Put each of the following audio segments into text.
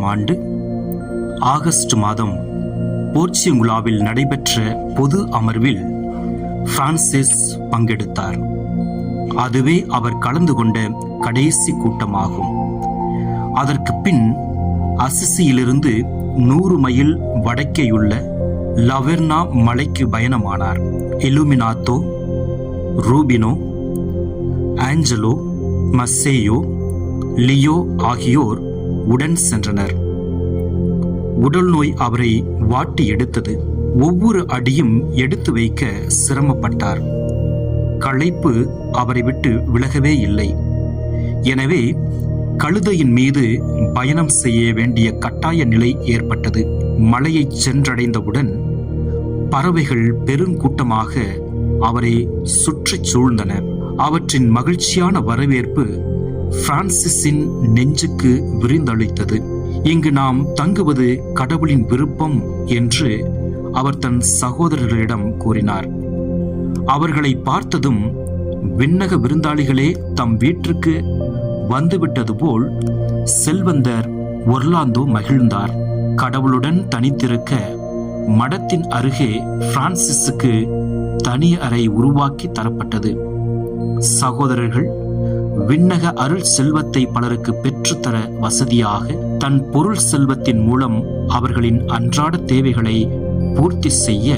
ஆண்டு ஆகஸ்ட் மாதம் போர்ச்சுகலாவில் நடைபெற்ற பொது அமர்வில் பிரான்சிஸ் பங்கெடுத்தார். அதுவே அவர் கலந்து கொண்ட கடைசி கூட்டமாகும். அதற்கு பின் அசிசியிலிருந்து 100 மைல் வடக்கேயுள்ள லவெர்னா மலைக்கு பயணமானார். இலுமினாத்தோ, ரூபினோ, ஆஞ்சலோ, மசேயோ, லியோ ஆகியோர் உடன் சென்றனர். உடல் நோய் அவரை வாட்டி எடுத்தது. ஒவ்வொரு அடியும் எடுத்து வைக்க சிரமப்பட்டார். களைப்பு அவரை விட்டு விலகவே இல்லை. எனவே கழுதையின் மீது பயணம் செய்ய வேண்டிய கட்டாய நிலை ஏற்பட்டது. மலையை சென்றடைந்தவுடன் பறவைகள் பெருங்கூட்டமாக அவரை சுற்றி சூழ்ந்தன. அவற்றின் மகிழ்ச்சியான வரவேற்பு பிரான்சிஸின் நெஞ்சுக்கு விரிந்தளித்தது. இங்கு நாம் தங்குவது கடவுளின் விருப்பம் என்று அவர் தன் சகோதரர்களிடம் கூறினார். அவர்களை பார்த்ததும் விண்ணக விருந்தாளிகளே தம் வீட்டிற்கு வந்துவிட்டது போல் செல்வந்தர் ஒர்லாந்தோ மகிழ்ந்தார். கடவுளுடன் தனித்திருக்க மடத்தின் அருகே பிரான்சிஸுக்கு தனி அறை உருவாக்கி தரப்பட்டது. சகோதரர்கள் விண்ணக அருள் செல்வத்தை பலருக்கு பெற்றுத்தர வசதியாக தன் பொருள் செல்வத்தின் மூலம் அவர்களின் அன்றாட தேவைகளை பூர்த்தி செய்ய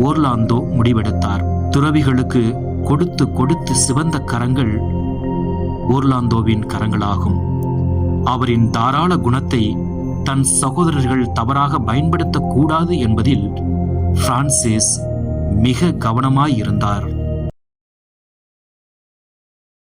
ஓர்லாந்தோ முடிவெடுத்தார். துறவிகளுக்கு கொடுத்து கொடுத்து சிவந்த கரங்கள் ஓர்லாந்தோவின் கரங்களாகும். அவரின் தாராள குணத்தை தன் சகோதரர்கள் தவறாக பயன்படுத்தக்கூடாது என்பதில் பிரான்சிஸ் மிக கவனமாயிருந்தார்.